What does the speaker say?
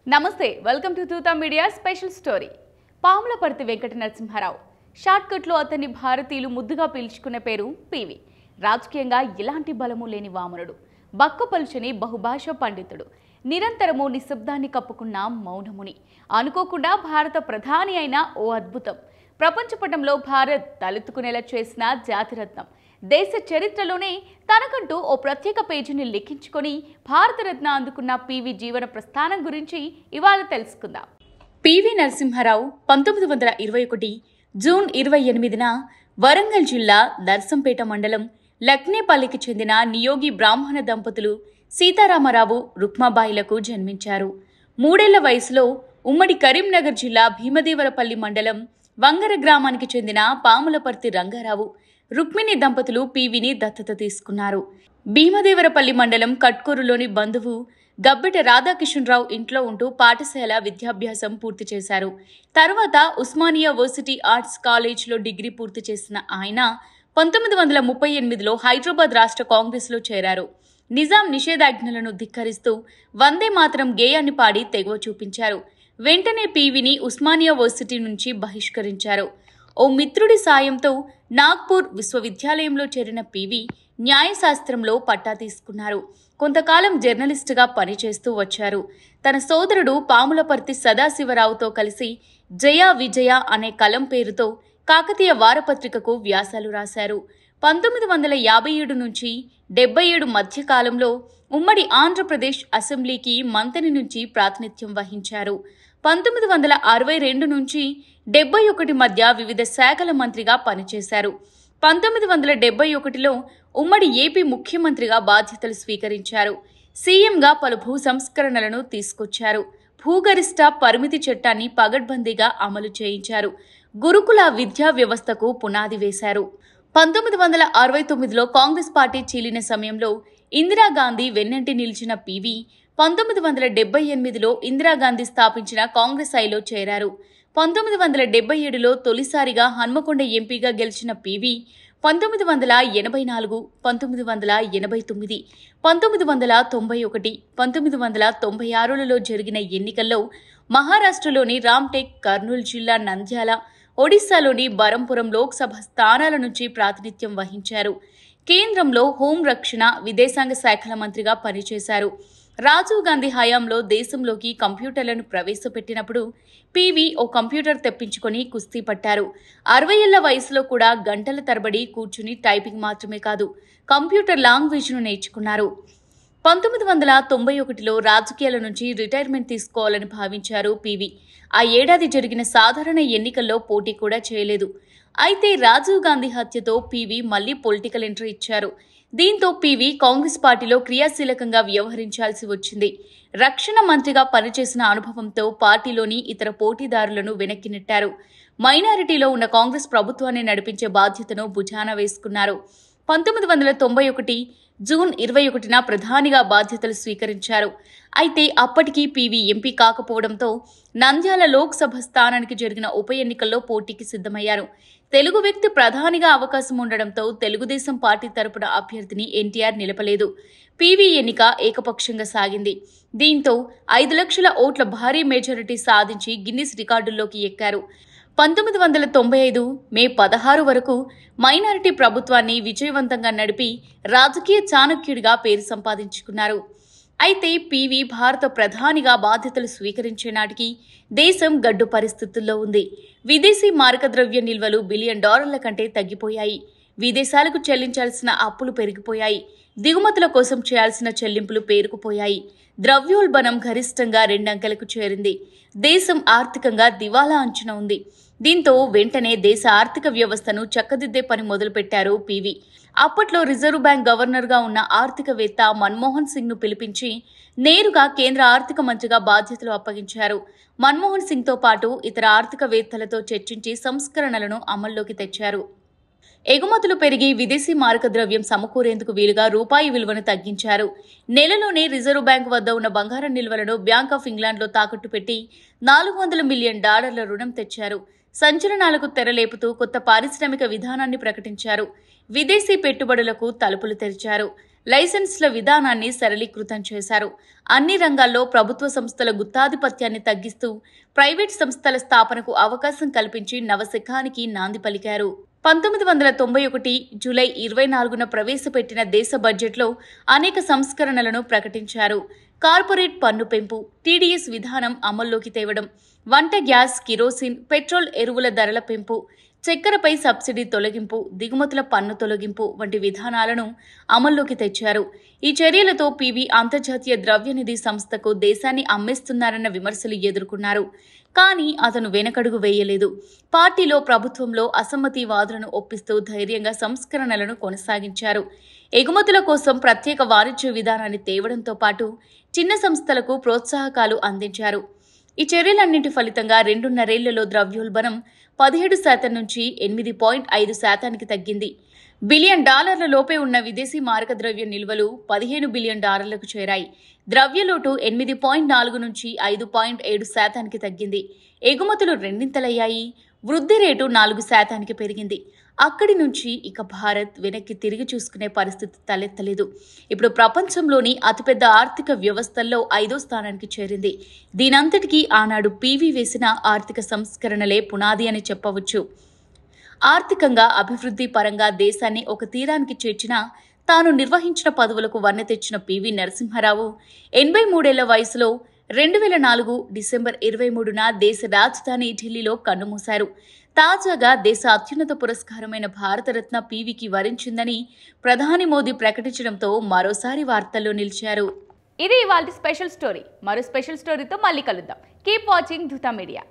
నమస్తే welcome to తూతా media special story. Pamulaparthi Venkata Narasimha Rao షార్ట్కట్లో అతన్ని భారతీయులు ముద్దుగా పిలుచుకునే పేరు పివి. రాజకీయంగా ఎలాంటి బలము లేని వామనుడు, బక్కపలుచని బహుభాషా పండితుడు, నిరంతరము నిశ్శబ్దాన్ని కప్పుకున్న మౌనముని, అనుకోకుండా భారత ప్రధాని అయిన ఓ అద్భుతం, ప్రపంచపటంలో భారత్ తలెత్తుకునేలా చేసిన జాతిరత్నం, దేశ చరిత్రలోనే తనకంటూ ఓ ప్రత్యేక పేజీని లిఖించుకొని భారతరత్న అందుకున్న పివి జీవన ప్రస్థానం గురించి ఇవాళ తెలుసుకుందాం. పివి నరసింహారావు 1921 జూన్ 28న వరంగల్ జిల్లా నర్సంపేట మండలం లక్నేపల్లికి చెందిన నియోగి బ్రాహ్మణ దంపతులు సీతారామరావు రుక్మాబాయిలకు జన్మించారు. 3 ఏళ్ల వయసులో ఉమ్మడి కరీంనగర్ జిల్లా భీమదేవరపల్లి మండలం వంగర గ్రామానికి చెందిన పాములపర్తి రంగారావు రుక్మిణి దంపతులు పివిని దత్తత తీసుకున్నారు. భీమదేవరపల్లి మండలం కట్కూరులోని బంధువు గబ్బెట రాధాకిషన్రావు ఇంట్లో ఉంటూ పాఠశాల విద్యాభ్యాసం పూర్తి చేశారు. తర్వాత ఉస్మానియా వర్సిటీ ఆర్ట్స్ కాలేజ్లో డిగ్రీ పూర్తి చేసిన ఆయన 1938లో హైదరాబాద్ రాష్ట్ర కాంగ్రెస్లో చేరారు. నిజాం నిషేధాజ్ఞలను ధిక్కరిస్తూ వందే మాతరం గేయాన్ని పాడి తెగువ చూపించారు. వెంటనే పివిని ఉస్మానియా వర్సిటీ నుంచి బహిష్కరించారు. ఓ మిత్రుడి సాయంతో నాగ్పూర్ విశ్వవిద్యాలయంలో చేరిన పివి న్యాయశాస్త్రంలో పట్టా తీసుకున్నారు. కొంతకాలం జర్నలిస్టుగా పనిచేస్తూ వచ్చారు. తన సోదరుడు పాములపర్తి సదాశివరావుతో కలిసి జయ విజయ అనే కలం పేరుతో కాకతీయ వారపత్రికకు వ్యాసాలు రాశారు. 1957 నుంచి 77 మధ్య కాలంలో ఉమ్మడి ఆంధ్రప్రదేశ్ అసెంబ్లీకి మంత్రి నుంచి ప్రాతినిధ్యం వహించారు. 1962 నుంచి 71 మధ్య వివిధ శాఖల మంత్రిగా పనిచేశారు. 1971లో ఉమ్మడి ఏపీ ముఖ్యమంత్రిగా బాధ్యతలు స్వీకరించారు. సీఎంగా పలు భూ సంస్కరణలను తీసుకొచ్చారు. భూగరిష్ట పరిమితి చట్టాన్ని పగడ్బందీగా అమలు చేయించారు. గురుకుల విద్యా వ్యవస్థకు పునాది వేశారు. 1969లో కాంగ్రెస్ పార్టీ చీలిన సమయంలో ఇందిరాగాంధీ వెన్నంటి నిలిచిన పివి 1978లో ఇందిరాగాంధీ స్థాపించిన కాంగ్రెస్ ఐలో చేరారు. 1977లో తొలిసారిగా హన్మకొండ ఎంపీగా గెలిచిన పివి 1984, 1989, 1991, 1996లలో జరిగిన ఎన్నికల్లో మహారాష్ట్రలోని రామ్టెక్, కర్నూలు జిల్లా నంద్యాల, ఒడిశాలోని బరంపురం లోక్సభ స్థానాల నుంచి ప్రాతినిధ్యం వహించారు. కేంద్రంలో హోం రక్షణ, విదేశాంగ శాఖల మంత్రిగా పనిచేశారు. రాజీవ్ గాంధీ హయాంలో దేశంలోకి కంప్యూటర్లను ప్రవేశపెట్టినప్పుడు పివి ఓ కంప్యూటర్ తెప్పించుకొని కుస్తీ పట్టారు. 60 ఏళ్ల వయసులో కూడా గంటల తరబడి కూర్చుని టైపింగ్ మాత్రమే కాదు, కంప్యూటర్ లాంగ్వేజ్ను నేర్చుకున్నారు. 1991లో రాజకీయాల నుంచి రిటైర్మెంట్ తీసుకోవాలని భావించారు పివి. ఆ ఏడాది జరిగిన సాధారణ ఎన్నికల్లో పోటీ కూడా చేయలేదు. అయితే రాజీవ్ గాంధీ హత్యతో పివి మళ్లీ పొలిటికల్ ఎంట్రీ ఇచ్చారు. దీంతో పివి కాంగ్రెస్ పార్టీలో క్రియాశీలకంగా వ్యవహరించాల్సి వచ్చింది. రక్షణ మంత్రిగా పనిచేసిన అనుభవంతో పార్టీలోని ఇతర పోటీదారులను వెనక్కి నెట్టారు. మైనారిటీలో ఉన్న కాంగ్రెస్ ప్రభుత్వాన్ని నడిపించే బాధ్యతను భుజాన వేసుకున్నారు. 1991 జూన్ 21న ప్రధానిగా బాధ్యతలు స్వీకరించారు. అయితే అప్పటికీ పివి ఎంపీ కాకపోవడంతో నంద్యాల లోక్సభ స్థానానికి జరిగిన ఉప ఎన్నికల్లో పోటీకి సిద్ధమయ్యారు. తెలుగు వ్యక్తి ప్రధానిగా అవకాశం ఉండడంతో తెలుగుదేశం పార్టీ తరపున అభ్యర్థిని ఎన్టీఆర్ నిలపలేదు. పివి ఎన్నిక ఏకపక్షంగా సాగింది. దీంతో 5 లక్షల ఓట్ల భారీ మెజారిటీ సాధించి గిన్నిస్ రికార్డుల్లోకి ఎక్కారు. 1995 మే 16 వరకు మైనారిటీ ప్రభుత్వాన్ని విజయవంతంగా నడిపి రాజకీయ చాణక్యుడిగా పేరు సంపాదించుకున్నారు. అయితే పివి భారత ప్రధానిగా బాధ్యతలు స్వీకరించే నాటికి దేశం గడ్డు పరిస్థితుల్లో ఉంది. విదేశీ మారకద్రవ్య నిల్వలు $1 బిలియన్ కంటే తగ్గిపోయాయి. విదేశాలకు చెల్లించాల్సిన అప్పులు పెరిగిపోయాయి. దిగుమతుల కోసం చేయాల్సిన చెల్లింపులు పేరుకుపోయాయి. ద్రవ్యోల్బణం గరిష్టంగా 2 అంకెలకు చేరింది. దేశం ఆర్థికంగా దివాలా అంచున ఉంది. దీంతో వెంటనే దేశ ఆర్థిక వ్యవస్థను చక్కదిద్దే పని మొదలుపెట్టారు పివి. అప్పట్లో రిజర్వ్ బ్యాంక్ గవర్నర్గా ఉన్న ఆర్థికవేత్త మన్మోహన్ సింగ్ను పిలిపించి నేరుగా కేంద్ర ఆర్థిక మంత్రిగా బాధ్యతలు అప్పగించారు. మన్మోహన్ సింగ్తో పాటు ఇతర ఆర్థికవేత్తలతో చర్చించి సంస్కరణలను అమల్లోకి తెచ్చారు. ఎగుమతులు పెరిగి విదేశీ మారక ద్రవ్యం సమకూరేందుకు వీలుగా రూపాయి విలువను తగ్గించారు. నెలలోనే రిజర్వ్ బ్యాంక్ వద్ద ఉన్న బంగారం నిల్వలను బ్యాంక్ ఆఫ్ ఇంగ్లాండ్లో తాకట్టు పెట్టి $400 మిలియన్ రుణం తెచ్చారు. సంచలనాలకు తెరలేపుతూ కొత్త పారిశ్రామిక విధానాన్ని ప్రకటించారు. విదేశీ పెట్టుబడులకు తలుపులు తెరిచారు. లైసెన్స్ల విధానాన్ని సరళీకృతం చేశారు. అన్ని రంగాల్లో ప్రభుత్వ సంస్థల గుత్తాధిపత్యాన్ని తగ్గిస్తూ ప్రైవేట్ సంస్థల స్థాపనకు అవకాశం కల్పించి నవశకానికి నాంది పలికారు. 1991 జూలై 24న ప్రవేశపెట్టిన దేశ బడ్జెట్లో అనేక సంస్కరణలను ప్రకటించారు. కార్పొరేట్ పన్ను పెంపు, టీడీఎస్ విధానం అమల్లోకి తేవడం, వంట గ్యాస్, కిరోసిన్, పెట్రోల్, ఎరువుల ధరల పెంపు, చక్కెరపై సబ్సిడీ తొలగింపు, దిగుమతుల పన్ను తొలగింపు వంటి విధానాలను అమల్లోకి తెచ్చారు. ఈ చర్యలతో పీవీ అంతర్జాతీయ ద్రవ్యనిధి సంస్థకు దేశాన్ని అమ్మేస్తున్నారన్న విమర్శలు ఎదుర్కొన్నారు. కానీ అతను వెనకడుగు వేయలేదు. పార్టీలో, ప్రభుత్వంలో అసమ్మతివాదులను ఒప్పిస్తూ ధైర్యంగా సంస్కరణలను కొనసాగించారు. ఎగుమతుల కోసం ప్రత్యేక వాణిజ్య విధానాన్ని తేవడంతో పాటు చిన్న సంస్థలకు ప్రోత్సాహకాలు అందించారు. ఈ చర్యలన్నింటి ఫలితంగా 2.5 ద్రవ్యోల్బణం 17% నుంచి 8.5% తగ్గింది. $1 బిలియన్ లోపే ఉన్న విదేశీ మారక ద్రవ్య నిల్వలు $15 బిలియన్ చేరాయి. ద్రవ్యలోటు 8.4 నుంచి 5.7% తగ్గింది. ఎగుమతులు రెండింతలయ్యాయి. వృద్ధి రేటు 4% పెరిగింది. అక్కడి నుంచి ఇక భారత్ వెనక్కి తిరిగి చూసుకునే పరిస్థితి తలెత్తలేదు. ఇప్పుడు ప్రపంచంలోని అతిపెద్ద ఆర్థిక వ్యవస్థల్లో 5వ స్థానానికి చేరింది. దీనంతటికీ ఆనాడు పీవీ వేసిన ఆర్థిక సంస్కరణలే పునాది అని చెప్పవచ్చు. ఆర్థికంగా, అభివృద్ధి పరంగా దేశాన్ని ఒక తీరానికి చేర్చిన, తాను నిర్వహించిన పదవులకు వన్నె తెచ్చిన పీవీ నరసింహారావు 83 ఏళ్ల వయసులో 2004 డిసెంబర్ 23న దేశ రాజధాని ఢిల్లీలో కన్నుమూశారు. తాజాగా దేశ అత్యున్నత పురస్కారమైన భారతరత్న పీవీకి వరించిందని ప్రధాని మోదీ ప్రకటించడంతో మరోసారి వార్తల్లో నిలిచారు. ఇది ఇవాల్టి స్పెషల్ స్టోరీ. మరో స్పెషల్ స్టోరీతో మళ్ళీ కలుద్దాం. Keep watching Dhruta media.